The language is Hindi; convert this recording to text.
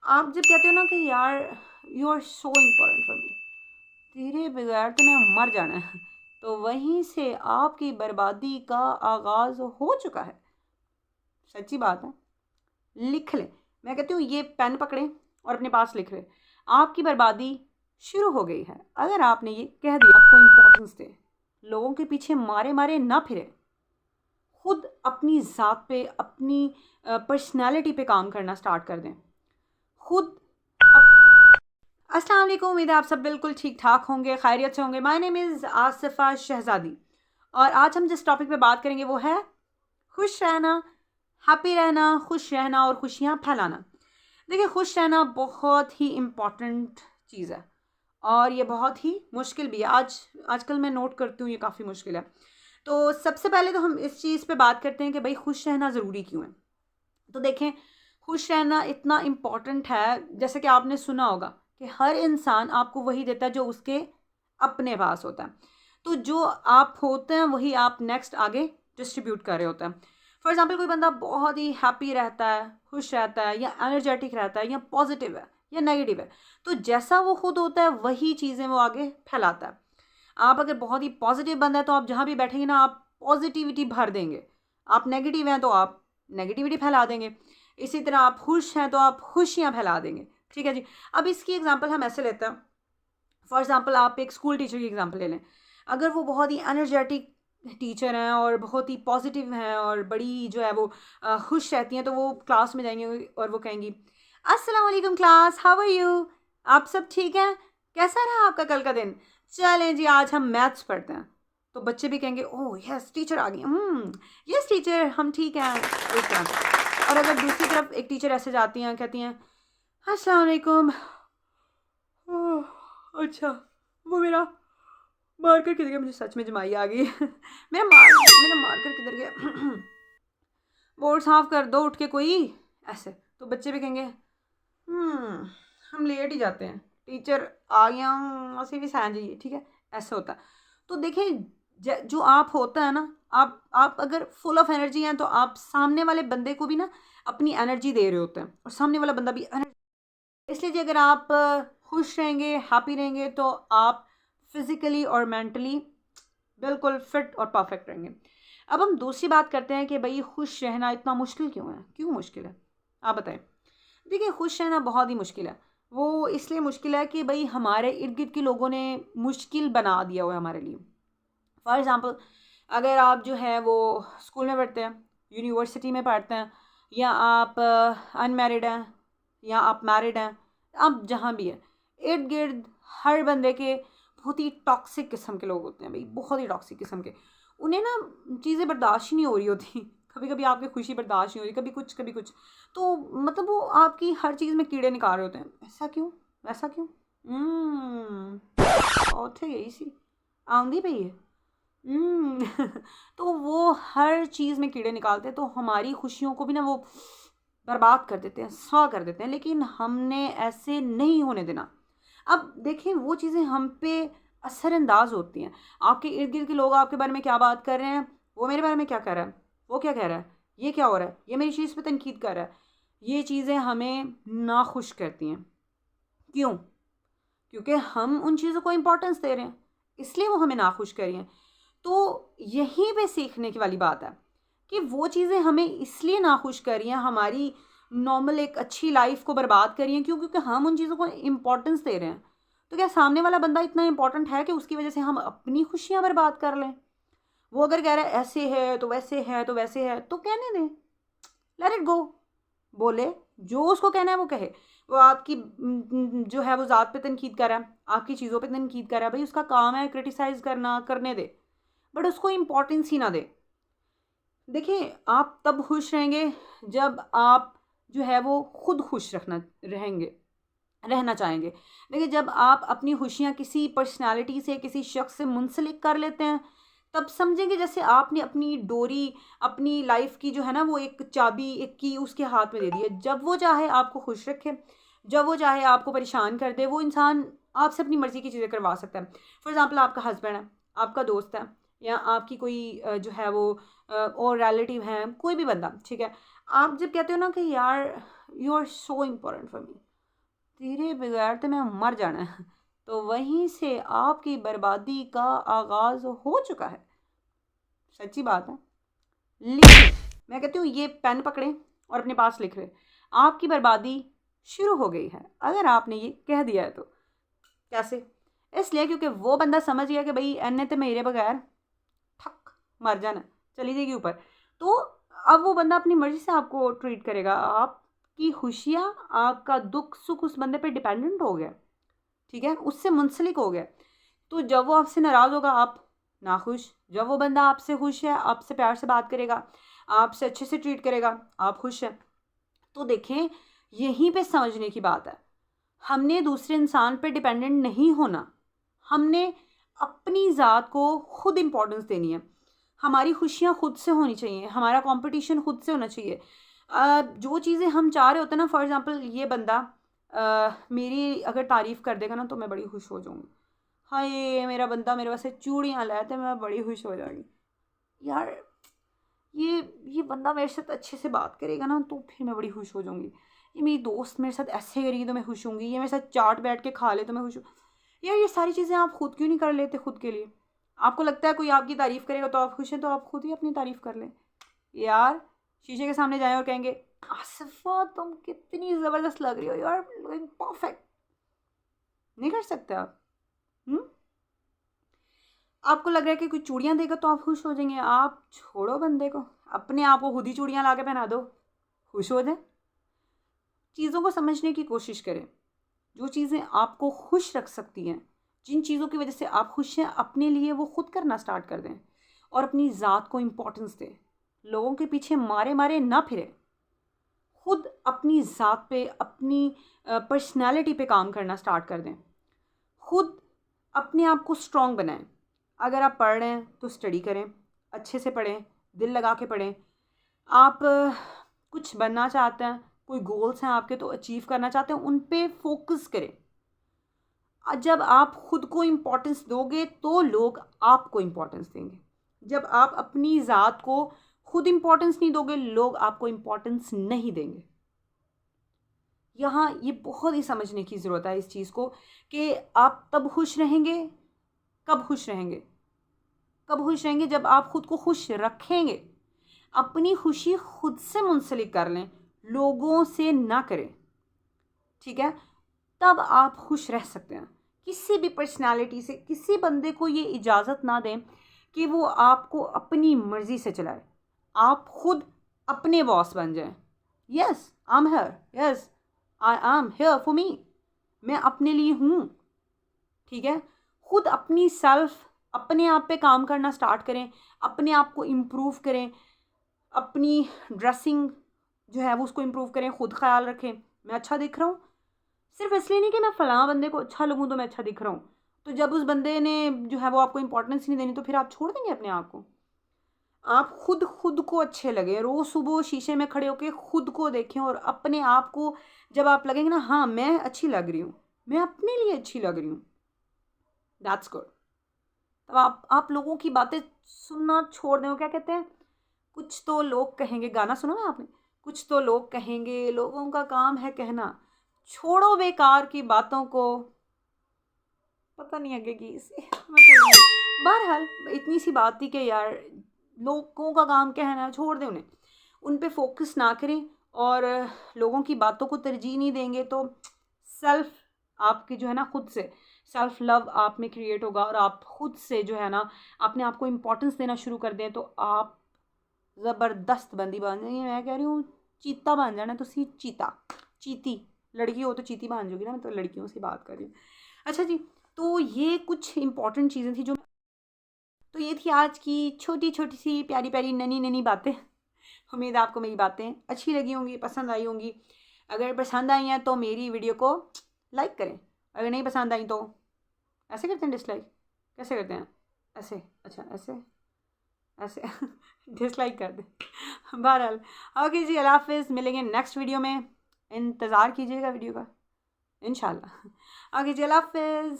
आप जब कहते हो ना कि यार you are so important for me, तेरे बगैर तो मैं मर जाना है, तो वहीं से आपकी बर्बादी का आगाज़ हो चुका है। सच्ची बात है। लिख लें। मैं कहती हूँ ये पेन पकड़ें और अपने पास लिख लें। आपकी बर्बादी शुरू हो गई है। अगर आपने ये कह दिया आपको इम्पोर्टेंस दें, लोगों के पीछे मारे मारे ना फिरें, खुद अपनी ज़ात पे, अपनी पर्सनैलिटी पे काम करना स्टार्ट कर दें। खुद अस्सलाम वालेकुम, उम्मीद है आप सब बिल्कुल ठीक ठाक होंगे, खैरियत से होंगे। माय नेम इज़ आसिफ़ा शहज़ादी और आज हम जिस टॉपिक पे बात करेंगे वो है खुश रहना, हैप्पी रहना, खुश रहना और खुशियाँ फैलाना। देखिए, खुश रहना बहुत ही इम्पॉर्टेंट चीज़ है और ये बहुत ही मुश्किल भी है। आजकल मैं नोट करती हूँ ये काफ़ी मुश्किल है। तो सबसे पहले तो हम इस चीज़ पे बात करते हैं कि भाई खुश रहना ज़रूरी क्यों है। तो देखें, खुश रहना इतना इम्पॉर्टेंट है, जैसे कि आपने सुना होगा कि हर इंसान आपको वही देता है जो उसके अपने पास होता है। तो जो आप होते हैं वही आप नेक्स्ट आगे डिस्ट्रीब्यूट कर रहे होते हैं। फॉर एग्जांपल, कोई बंदा बहुत ही हैप्पी रहता है, खुश रहता है या एनर्जेटिक रहता है या पॉजिटिव है या नेगेटिव है, तो जैसा वो खुद होता है वही चीज़ें वो आगे फैलाता है। आप अगर बहुत ही पॉजिटिव बंदा है तो आप जहाँ भी बैठेंगे ना, आप पॉजिटिविटी भर देंगे। आप नेगेटिव हैं तो आप नेगेटिविटी फैला देंगे। इसी तरह आप खुश हैं तो आप खुशियाँ फैला देंगे। ठीक है जी। अब इसकी एग्जांपल हम ऐसे लेते हैं। फॉर एग्जांपल, आप एक स्कूल टीचर की एग्जांपल ले लें। अगर वो बहुत ही एनर्जेटिक टीचर हैं और बहुत ही पॉजिटिव हैं और बड़ी जो है वो खुश रहती हैं, तो वो क्लास में जाएंगी और वो कहेंगी, अस्सलाम वालेकुम क्लास, हाउ आर यू? आप सब ठीक हैं? कैसा रहा आपका कल का दिन? चलें जी, आज हम मैथ्स पढ़ते हैं। तो बच्चे भी कहेंगे, ओह यस टीचर आ गई, यस टीचर हम ठीक हैं, इस तरह से। और अगर दूसरी तरफ एक टीचर ऐसे जाती हैं, कहती हैं, अस्सलाम वालेकुम, अच्छा, वो मेरा मार्कर किधर गया? मुझे सच में जमाई आ गई। मेरा मार्कर किधर गया? बोर्ड साफ कर दो उठ के कोई। ऐसे तो बच्चे भी कहेंगे, हम लेट ही जाते हैं, टीचर आ गया, ਅਸੀਂ भी सह जाइए, ठीक है। ऐसा होता है। तो देखिए, जो आप होता है ना, आप अगर फुल ऑफ एनर्जी हैं तो आप सामने वाले बंदे को भी ना अपनी एनर्जी दे रहे होते हैं और सामने वाला बंदा भी एनर्जी। इसलिए जी, अगर आप खुश रहेंगे, हैप्पी रहेंगे, तो आप फिज़िकली और मेंटली बिल्कुल फिट और परफेक्ट रहेंगे। अब हम दूसरी बात करते हैं कि भई खुश रहना इतना मुश्किल क्यों है? क्यों मुश्किल है? आप बताएँ। देखिए, खुश रहना बहुत ही मुश्किल है। वो इसलिए मुश्किल है कि भई हमारे इर्द-गिर्द के लोगों ने मुश्किल बना दिया हुआ है हमारे लिए। फॉर एग्ज़ाम्पल, अगर आप जो है वो स्कूल में पढ़ते हैं, यूनिवर्सिटी में पढ़ते हैं, या आप अनमैरिड हैं या आप मैरिड हैं, आप जहाँ भी हैं, इर्द-गिर्द हर बंदे के बहुत ही टॉक्सिक किस्म के लोग होते हैं भई, बहुत ही टॉक्सिक किस्म के। उन्हें ना चीज़ें बर्दाश्त ही नहीं हो रही होती। कभी-कभी आपकी खुशी बर्दाश्त नहीं हो रही, कभी कुछ, कभी कुछ। तो मतलब वो आपकी हर चीज़ में कीड़े निकाल रहे होते हैं। ऐसा क्यों? वैसा क्यों? ਉੱਥੇ ਗਈ ਸੀ, आंधी पई है। तो वो हर चीज़ में कीड़े निकालते हैं, तो हमारी खुशियों को भी ना वो बर्बाद कर देते हैं, स्वाह कर देते हैं, लेकिन हमने ऐसे नहीं होने देना। अब देखें, वो चीज़ें हम पे असरअंदाज होती हैं। आपके इर्द गिर्द के लोग आपके बारे में क्या बात कर रहे हैं, वो मेरे बारे में क्या कर रहा है, वो क्या कह रहा है, ये क्या हो रहा है, ये मेरी चीज़ पे तनकीद कर रहा है। ये चीज़ें हमें नाखुश करती हैं। क्यों? क्योंकि हम उन चीज़ों को इम्पोर्टेंस दे रहे हैं, इसलिए वो हमें नाखुश कर रही हैं। तो यहीं पे सीखने की वाली बात है कि वो चीज़ें हमें इसलिए नाखुश कर रही हैं, हमारी नॉर्मल एक अच्छी लाइफ को बर्बाद कर रही हैं, क्यों? क्योंकि हम उन चीज़ों को इम्पोर्टेंस दे रहे हैं। तो क्या सामने वाला बंदा इतना इम्पोर्टेंट है कि उसकी वजह से हम अपनी खुशियाँ बर्बाद कर लें? वो अगर कह रहा है ऐसे है तो वैसे है तो वैसे है, तो कहने दें, लेट इट गो। बोले, जो उसको कहना है वो कहे। वो आपकी जो है वो ज़ात पे तनकीद कर रहा है, आपकी चीज़ों पे तनकीद कर रहा है, भाई उसका काम है क्रिटिसाइज़ करना, करने दे, बट उसको इम्पोर्टेंस ही ना दे। देखिए, आप तब खुश रहेंगे जब आप जो है वो खुद खुश रखना रहेंगे रहना चाहेंगे। देखिए, जब आप अपनी खुशियाँ किसी पर्सनैलिटी से, किसी शख्स से मुंसलिक कर लेते हैं, तब समझेंगे जैसे आपने अपनी डोरी, अपनी लाइफ की जो है ना वो एक चाबी, एक की उसके हाथ में दे दी है। जब वो चाहे आपको खुश रखे, जब वो चाहे आपको परेशान कर दे, वो इंसान आपसे अपनी मर्ज़ी की चीज़ें करवा सकता है। फॉर एग्ज़ाम्पल, आपका हस्बैंड है, आपका दोस्त है, या आपकी कोई जो है वो और रिलेटिव हैं, कोई भी बंदा, ठीक है? आप जब कहते हो ना कि यार you are so important for me, तेरे बगैर तो मैं मर जाना है। तो वहीं से आपकी बर्बादी का आगाज़ हो चुका है। सच्ची बात है। लिखिए, मैं कहती हूँ ये पेन पकड़ें और अपने पास लिख लें। आपकी बर्बादी शुरू हो गई है, अगर आपने ये कह दिया है तो। कैसे? इसलिए क्योंकि वो बंदा समझ गया कि भई इन्ने तो मेरे बगैर ठक मर जाना, चली जाएगी ऊपर। तो अब वो बंदा अपनी मर्ज़ी से आपको ट्रीट करेगा। आपकी खुशियाँ, आपका दुःख-सुख उस बंदे पे डिपेंडेंट हो गया, ठीक है? उससे मुंसलिक हो गया। तो जब वो आपसे नाराज़ होगा, आप नाखुश। जब वो बंदा आपसे खुश है, आपसे प्यार से बात करेगा, आपसे अच्छे से ट्रीट करेगा, आप खुश हैं। तो देखें, यहीं पे समझने की बात है। हमने दूसरे इंसान पे डिपेंडेंट नहीं होना। हमने अपनी ज़ात को खुद इम्पोर्टेंस देनी है। हमारी खुशियाँ खुद से होनी चाहिए, हमारा कॉम्पिटिशन खुद से होना चाहिए। जो चीज़ें हम चाह रहे होते हैं ना, फॉर एग्ज़ाम्पल ये बंदा मेरी अगर तारीफ़ कर देगा ना तो मैं बड़ी खुश हो जाऊँगी। हाय! मेरा बंदा मेरे वास्ते चूड़ियाँ लाया तो मैं बड़ी खुश हो जाऊँगी। यार ये ये बंदा मेरे साथ अच्छे से बात करेगा ना तो फिर मैं बड़ी खुश हो जाऊँगी। ये मेरी दोस्त मेरे साथ ऐसे करेगी तो मैं खुश होऊँगी। ये मेरे साथ चाट बैठ के खा ले तो मैं खुश हूँ। यार ये सारी चीज़ें आप खुद क्यों नहीं कर लेते खुद के लिए? आपको लगता है कोई आपकी तारीफ़ करेगा तो आप खुश हैं, तो आप खुद ही अपनी तारीफ़ कर लें। यार शीशे के सामने जाएँ और कहेंगे, आसिफ़ा तुम कितनी ज़बरदस्त लग रही हो, यू आर लुकिंग परफेक्ट। नहीं कर सकते आप? हुँ? आपको लग रहा है कि कोई चूड़ियाँ देगा तो आप खुश हो जाएंगे। आप छोड़ो बंदे को, अपने आप को खुद ही चूड़ियाँ ला के पहना दो, खुश हो जाए। चीज़ों को समझने की कोशिश करें। जो चीज़ें आपको खुश रख सकती हैं, जिन चीज़ों की वजह से आप खुश हैं, अपने लिए वो खुद करना स्टार्ट कर दें और अपनी ज़ात को इम्पोर्टेंस दें। लोगों के पीछे मारे मारे ना फिरें। खुद अपनी ज़ात पे, अपनी पर्सनैलिटी पे काम करना स्टार्ट कर दें। खुद अपने आप को स्ट्रॉन्ग बनाएं। अगर आप पढ़ रहे हैं तो स्टडी करें, अच्छे से पढ़ें, दिल लगा के पढ़ें। आप कुछ बनना चाहते हैं, कोई गोल्स हैं आपके तो अचीव करना चाहते हैं, उन पे फोकस करें। जब आप खुद को इम्पोर्टेंस दोगे तो लोग आपको इम्पोर्टेंस देंगे। जब आप अपनी ज़ात को खुद इम्पोर्टेंस नहीं दोगे, लोग आपको इम्पोर्टेंस नहीं देंगे। यहाँ ये बहुत ही समझने की ज़रूरत है इस चीज़ को कि आप तब खुश रहेंगे, कब खुश रहेंगे? कब खुश रहेंगे? जब आप खुद को खुश रखेंगे। अपनी खुशी खुद से मुंसलिक कर लें, लोगों से ना करें, ठीक है? तब आप खुश रह सकते हैं। किसी भी पर्सनैलिटी से, किसी बंदे को ये इजाज़त ना दें कि वो आपको अपनी मर्ज़ी से चलाए। आप खुद अपने बॉस बन जाएं। Yes I am here, yes I am here for me. मैं अपने लिए हूँ, ठीक है? खुद अपनी सेल्फ, अपने आप पे काम करना स्टार्ट करें, अपने आप को इम्प्रूव करें, अपनी ड्रेसिंग जो है वो उसको इम्प्रूव करें, खुद ख्याल रखें। मैं अच्छा दिख रहा हूँ, सिर्फ इसलिए नहीं कि मैं फ़लाँ बंदे को अच्छा लगूँ तो मैं अच्छा दिख रहा हूँ। तो जब उस बंदे ने जो है वो आपको इम्पोर्टेंस नहीं देनी तो फिर आप छोड़ देंगे अपने आप को। आप खुद को अच्छे लगें, रोज़ सुबह शीशे में खड़े होके खुद को देखें और अपने आप को जब आप लगेंगे ना, हाँ मैं अच्छी लग रही हूँ, मैं अपने लिए अच्छी लग रही हूँ, दैट्स गुड। तब आप लोगों की बातें सुनना छोड़ दें। वो क्या कहते हैं, कुछ तो लोग कहेंगे, गाना सुना है आपने? कुछ तो लोग कहेंगे, लोगों का काम है कहना। छोड़ो बेकार की बातों को, पता नहीं आगे की इसे मैं भूल गई। बहरहाल इतनी सी बात थी कि यार लोगों का काम कहना है, छोड़ दें उन्हें, उन पे फोकस ना करें और लोगों की बातों को तरजीह नहीं देंगे तो सेल्फ आपकी जो है ना, खुद से सेल्फ लव आप में क्रिएट होगा और आप खुद से जो है ना अपने आप को इम्पोर्टेंस देना शुरू कर दें तो आप ज़बरदस्त बंदी बन जाएंगी। मैं कह रही हूँ चीता बन जाना, तो सी चीता, चीती, लड़की हो तो चीती बन जाओगी ना, मैं तो लड़कियों से बात कर रही हूँ। अच्छा जी, तो ये कुछ इंपॉर्टेंट चीज़ें थी जो, तो ये थी आज की छोटी छोटी सी प्यारी प्यारी ननी ननी बातें। उम्मीद है आपको मेरी बातें अच्छी लगी होंगी, पसंद आई होंगी। अगर पसंद आई हैं तो मेरी वीडियो को लाइक करें, अगर नहीं पसंद आई तो ऐसे करते हैं डिसलाइक, कैसे करते हैं? ऐसे, अच्छा ऐसे, ऐसे डिसलाइक कर दें। बहरहाल ओके जी, अल्लाह हाफिज़, मिलेंगे नेक्स्ट वीडियो में, इंतज़ार कीजिएगा वीडियो का इंशाल्लाह। ओके जी, अल्लाह हाफिज़।